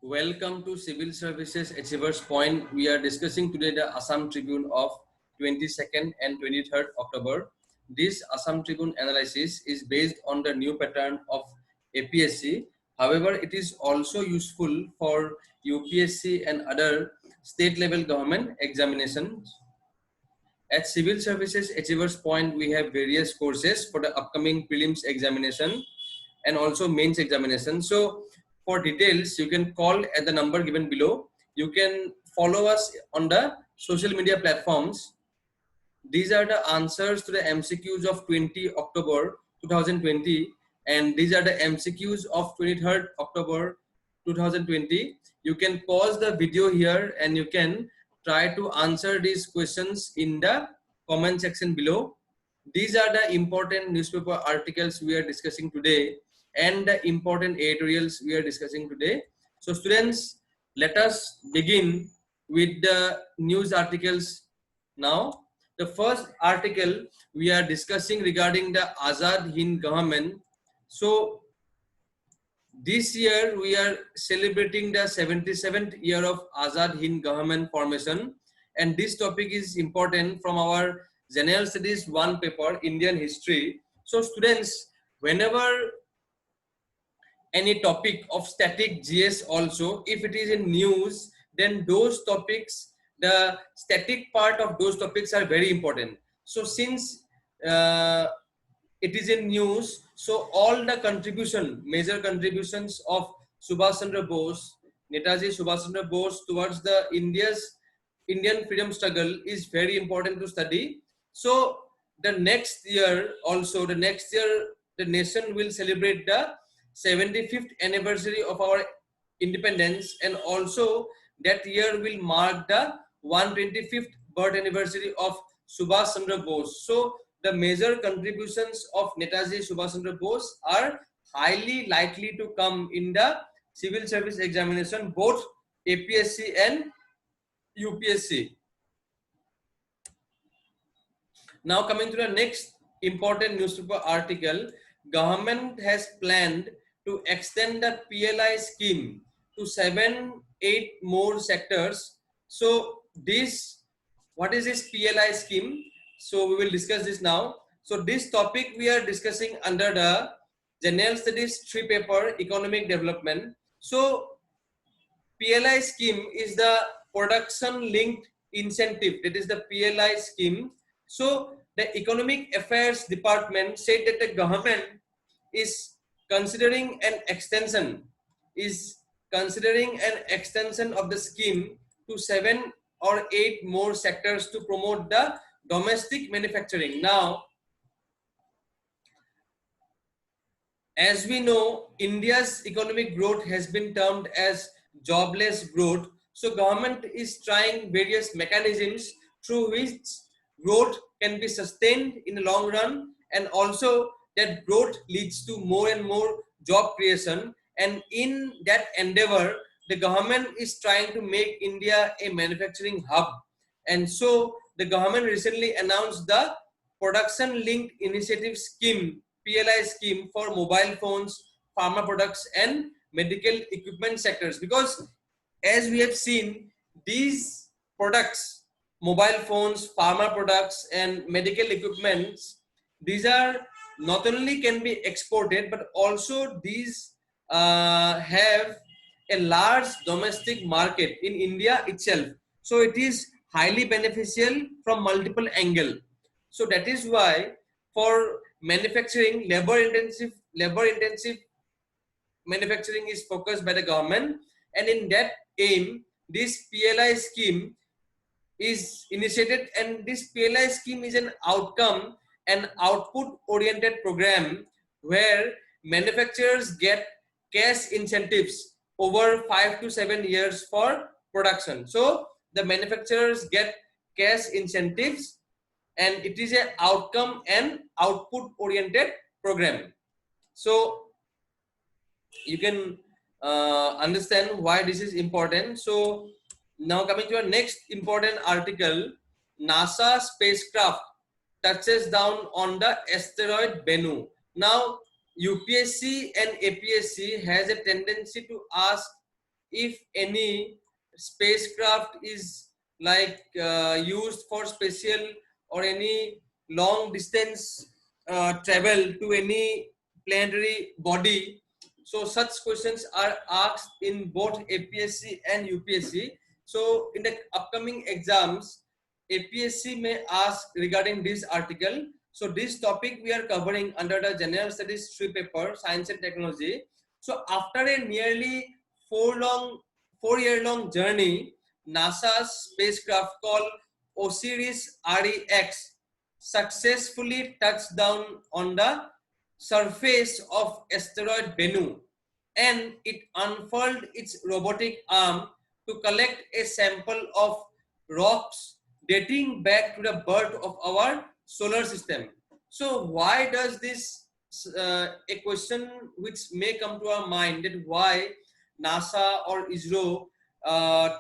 Welcome to Civil Services Achievers Point. We are discussing today the Assam Tribune of 22nd and 23rd October. This Assam Tribune analysis is based on the new pattern of APSC. However, it is also useful for UPSC and other state level government examinations. At Civil Services Achievers Point, we have various courses for the upcoming prelims examination and also mains examination. So for details, you can call at the number given below. You can follow us on the social media platforms. These are the answers to the MCQs of 20 October 2020 and these are the MCQs of 23rd October 2020. You can pause the video here and you can try to answer these questions in the comment section below. These are the important newspaper articles we are discussing today and the important editorials we are discussing today. So students, let us begin with the news articles now. The first article we are discussing regarding the Azad Hind Govt. So this year we are celebrating the 77th year of Azad Hind Govt formation, and this topic is important from our General Studies 1 paper, Indian History. So students, whenever any topic of static GS also, if it is in news, then those topics, the static part of those topics are very important. So since it is in news, so all the major contributions of Subhash Chandra Bose, Netaji Subhash Chandra Bose towards the Indian freedom struggle is very important to study. So the next year the nation will celebrate the 75th anniversary of our independence, and also that year will mark the 125th birth anniversary of Subhash Chandra Bose. So the major contributions of Netaji Subhash Chandra Bose are highly likely to come in the civil service examination, both APSC and UPSC. Now coming to the next important newspaper article, government has planned to extend the PLI scheme to 7-8 more sectors. So what is this PLI scheme? So we will discuss this now. So this topic we are discussing under the General Studies 3 paper, Economic Development. So PLI scheme is the production linked incentive, that is the PLI scheme. So the Economic Affairs Department said that the government is considering an extension of the scheme to 7 or 8 more sectors to promote the domestic manufacturing. Now, as we know, India's economic growth has been termed as jobless growth. So government is trying various mechanisms through which growth can be sustained in the long run, and also that growth leads to more and more job creation. And in that endeavor, the government is trying to make India a manufacturing hub. And so the government recently announced the production linked initiative scheme, PLI scheme, for mobile phones, pharma products and medical equipment sectors, because as we have seen, these products, mobile phones, pharma products and medical equipments, these are not only can be exported, but also these have a large domestic market in India itself. So it is highly beneficial from multiple angles. So that is why for manufacturing, labor intensive manufacturing is focused by the government, and in that aim this PLI scheme is initiated, and this PLI scheme is an outcome and output oriented program where manufacturers get cash incentives over 5 to 7 years for production. So the manufacturers get cash incentives, and it is an outcome and output oriented program. So you can understand why this is important. So now coming to our next important article, NASA spacecraft touches down on the asteroid Bennu. Now UPSC and APSC has a tendency to ask if any spacecraft is like used for special or any long distance travel to any planetary body. So such questions are asked in both APSC and UPSC. So in the upcoming exams, APSC may ask regarding this article. So this topic we are covering under the General Studies 3 paper, Science and Technology. So after a nearly 4-year-long journey, NASA's spacecraft called OSIRIS-REx successfully touched down on the surface of asteroid Bennu, and it unfurled its robotic arm to collect a sample of rocks dating back to the birth of our solar system. So why does this a question which may come to our mind, that why NASA or ISRO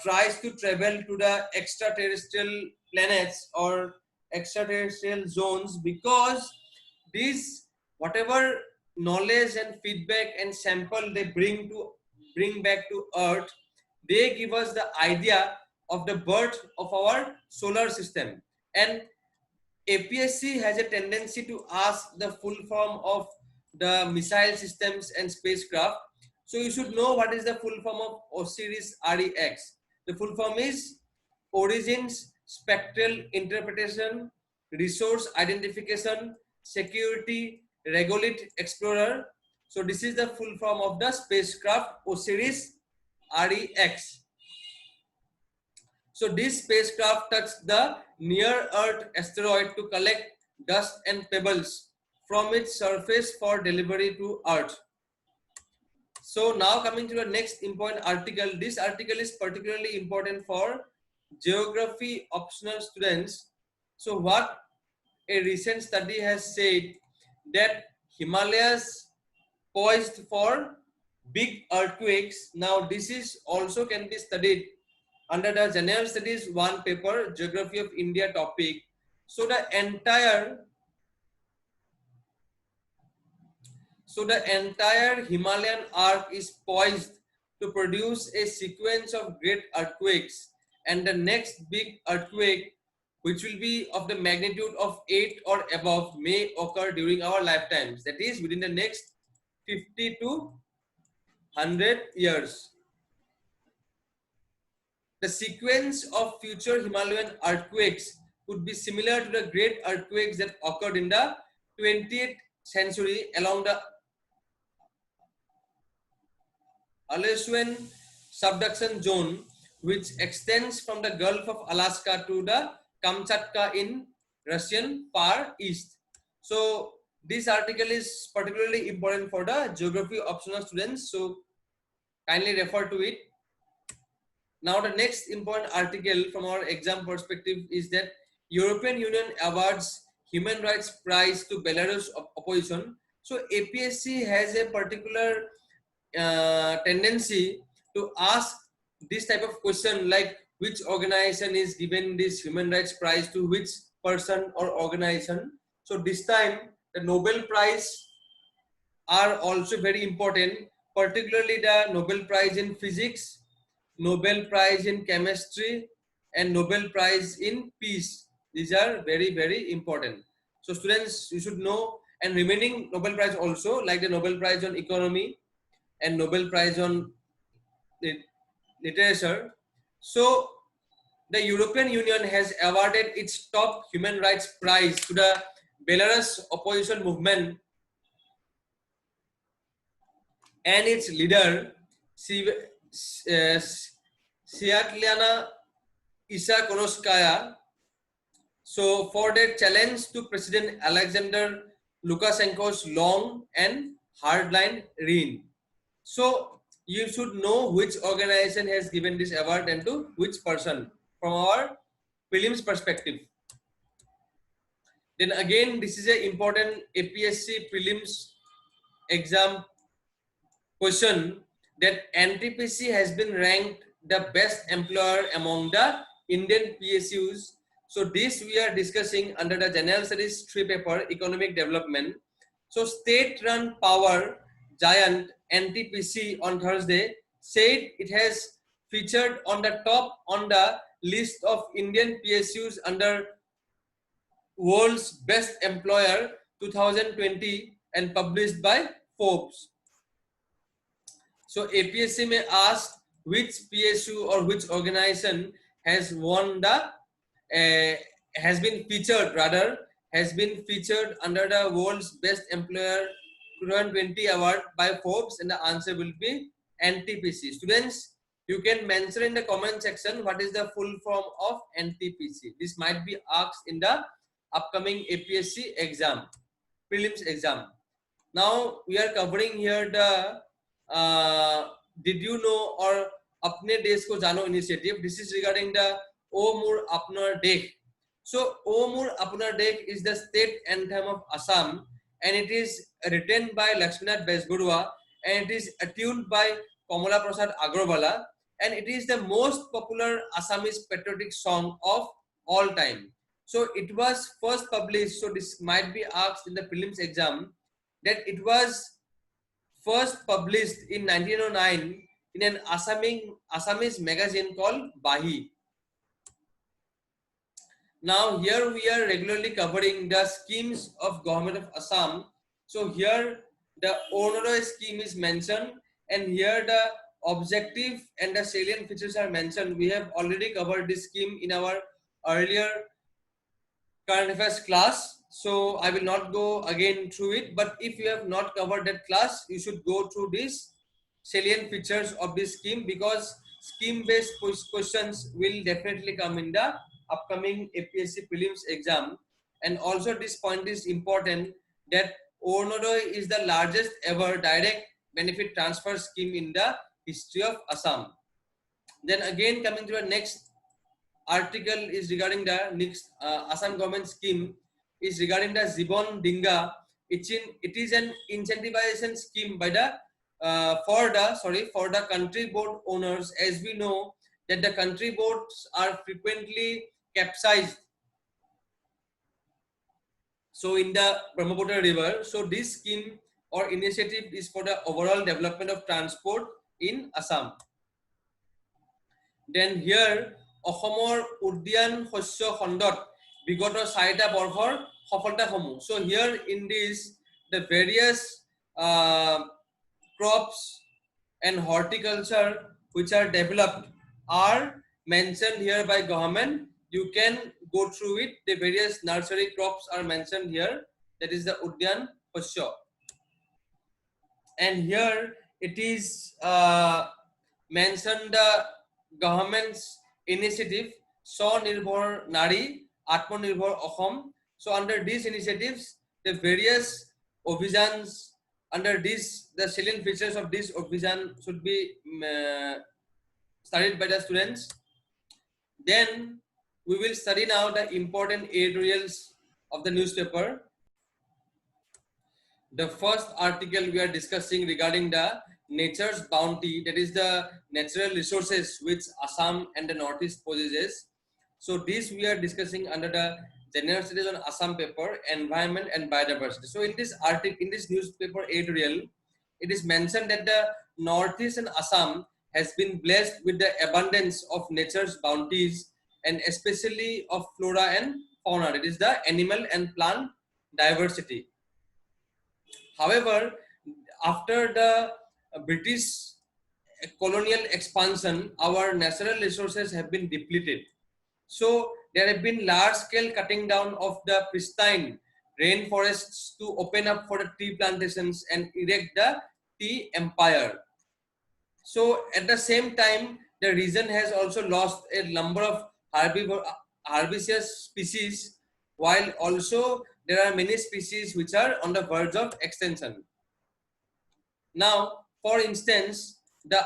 tries to travel to the extraterrestrial planets or extraterrestrial zones? Because these, whatever knowledge and feedback and sample they bring back to Earth, they give us the idea of the birth of our solar system. And APSC has a tendency to ask the full form of the missile systems and spacecraft. So you should know what is the full form of OSIRIS-REx. The full form is Origins, Spectral Interpretation, Resource Identification, Security, Regolith Explorer. So this is the full form of the spacecraft OSIRIS-REx. So this spacecraft touched the near-Earth asteroid to collect dust and pebbles from its surface for delivery to Earth. So now coming to the next important article. This article is particularly important for geography optional students. So what a recent study has said, that Himalayas poised for big earthquakes. Now this is also can be studied under the General Studies 1 paper, Geography of India topic. So the entire Himalayan arc is poised to produce a sequence of great earthquakes, and the next big earthquake, which will be of the magnitude of 8 or above, may occur during our lifetimes. That is within the next 50 to 100 years. The sequence of future Himalayan earthquakes could be similar to the great earthquakes that occurred in the 20th century along the Aleutian subduction zone, which extends from the Gulf of Alaska to the Kamchatka in Russian Far East. So this article is particularly important for the geography optional students. So kindly refer to it. Now the next important article from our exam perspective is that European Union awards Human Rights Prize to Belarus Opposition. So APSC has a particular tendency to ask this type of question, like which organization is given this Human Rights Prize to which person or organization. So this time the Nobel Prize are also very important, particularly the Nobel Prize in Physics, Nobel Prize in Chemistry, and Nobel Prize in Peace. These are very, very important. So students, you should know, and remaining Nobel Prize also, like the Nobel Prize on Economy and Nobel Prize on Literature. So the European Union has awarded its top human rights prize to the Belarus Opposition movement and its leader, Sviatlana Isakonoskaya. So for their challenge to President Alexander Lukashenko's long and hardline reign. So you should know which organization has given this award and to which person from our prelims perspective. Then again, this is an important APSC prelims exam question, that NTPC has been ranked the best employer among the Indian PSUs. So this we are discussing under the General Studies 3 paper, Economic Development. So state-run power giant NTPC on Thursday said it has featured on the top on the list of Indian PSUs under World's Best Employer 2020 and published by Forbes. So APSC may ask which PSU or which organization has won the has been featured under the World's Best Employer 2020 award by Forbes, and the answer will be NTPC. Students, you can mention in the comment section what is the full form of NTPC. This might be asked in the upcoming APSC exam, prelims exam. Now we are covering here the did you know or Apne Desh Ko Jano initiative. This is regarding the O Mur Apnar Desh. So O Mur Apnar Desh is the state anthem of Assam, and it is written by Lakshmanath Besbarua, and it is attuned by Kamala Prasad Agrawala, and it is the most popular Assamese patriotic song of all time. So it was first published, so this might be asked in the prelims exam, that it was first published in 1909 in an Assamese magazine called Bahi. Now here we are regularly covering the schemes of government of Assam. So here the Orunodaya scheme is mentioned, and here the objective and the salient features are mentioned. We have already covered this scheme in our earlier current affairs class, so I will not go again through it, but if you have not covered that class, you should go through these salient features of this scheme, because scheme based questions will definitely come in the upcoming APSC prelims exam. And also this point is important, that Orunodaya is the largest ever direct benefit transfer scheme in the history of Assam. Then again, coming to the next article is regarding the next Assam government scheme is regarding the Jibon Dinga. It is an incentivization scheme by the for the country boat owners. As we know that the country boats are frequently capsized, so in the Brahmaputra river. So this scheme or initiative is for the overall development of transport in Assam. Then here Asomor Udyan Shosyo Khondot Bigoto Saita Borhor Safalta Homu. So here in this, the various crops and horticulture which are developed are mentioned here by government. You can go through it. The various nursery crops are mentioned here. That is the Udyan Shosyo. And here it is mentioned the government's initiative Sonirbhar Nari Atmanirbhar Assam. So under these initiatives, the various obhijans under this, the salient features of this obhijan should be studied by the students. Then we will study now the important editorials of the newspaper. The first article we are discussing regarding the nature's bounty, that is the natural resources which Assam and the Northeast possesses. So this we are discussing under the General Studies on Assam paper, environment and biodiversity. So in this article, in this newspaper editorial, it is mentioned that the Northeast and Assam has been blessed with the abundance of nature's bounties, and especially of flora and fauna, that is the animal and plant diversity. However, after the British colonial expansion, our natural resources have been depleted. So there have been large-scale cutting down of the pristine rainforests to open up for the tea plantations and erect the tea empire. So at the same time, the region has also lost a number of herbaceous species, while also there are many species which are on the verge of extinction. Now, for instance, the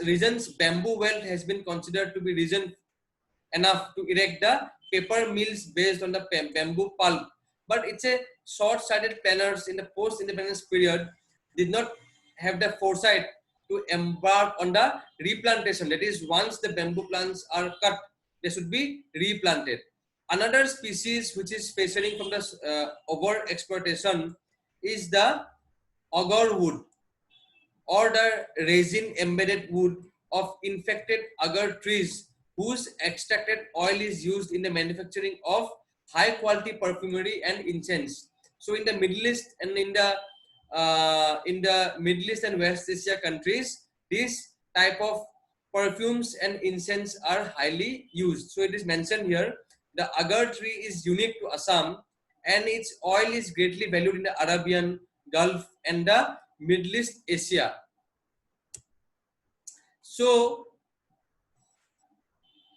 region's bamboo belt has been considered to be region enough to erect the paper mills based on the bamboo pulp. But it's a short-sighted planners in the post-independence period did not have the foresight to embark on the replantation. That is, once the bamboo plants are cut, they should be replanted. Another species which is suffering from the over exploitation is the agar wood. or the resin embedded wood of infected agar trees whose extracted oil is used in the manufacturing of high quality perfumery and incense. So in the Middle East and in the Middle East and West Asia countries, this type of perfumes and incense are highly used. So it is mentioned here, the agar tree is unique to Assam and its oil is greatly valued in the Arabian Gulf and the Middle East Asia. So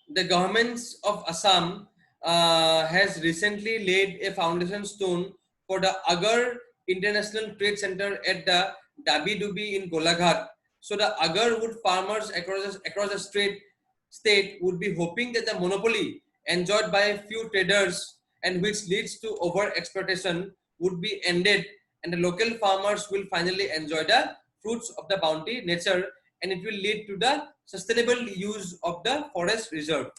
the governments of Assam has recently laid a foundation stone for the Agar International Trade Center at the Dabi in Golaghat. So the agar wood farmers across the state would be hoping that the monopoly enjoyed by a few traders and which leads to over exploitation would be ended, and the local farmers will finally enjoy the fruits of the bounty nature, and it will lead to the sustainable use of the forest reserve.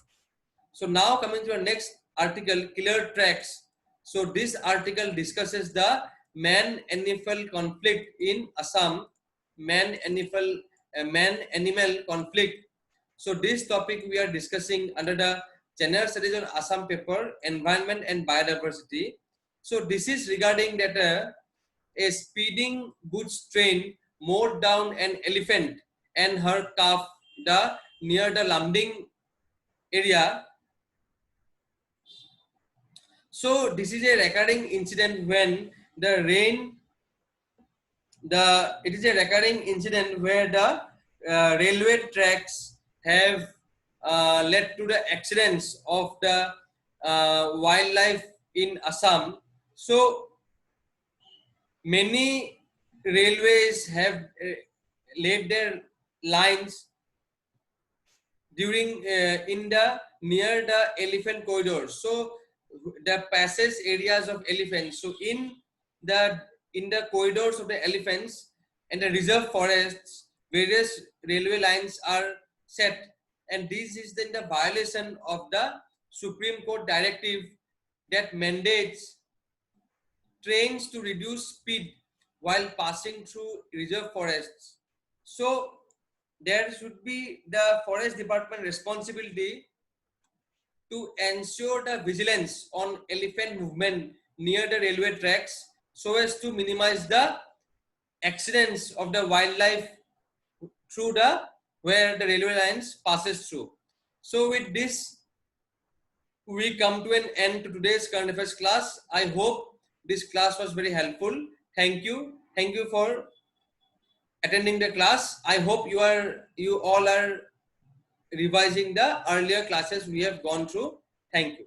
So now coming to our next article, killer tracks. So this article discusses the man-animal conflict in Assam, man-animal conflict. So this topic we are discussing under the General Studies on Assam paper, Environment and Biodiversity. So this is regarding that a speeding goods train mowed down an elephant and her calf near the Lambding area. So this is a recurring incident when the rain, it is a recurring incident where the railway tracks have led to the accidents of the wildlife in Assam. So many railways have laid their lines during in the near the elephant corridors. So the passage areas of elephants. So in the corridors of the elephants and the reserve forests, various railway lines are set, and this is then the violation of the Supreme Court directive that mandates trains to reduce speed while passing through reserve forests. So there should be the forest department responsibility to ensure the vigilance on elephant movement near the railway tracks so as to minimize the accidents of the wildlife through where the railway lines passes through. So with this, we come to an end to today's current affairs class. I hope this class was very helpful. Thank you. Thank you for attending the class. I hope you all are revising the earlier classes we have gone through. Thank you.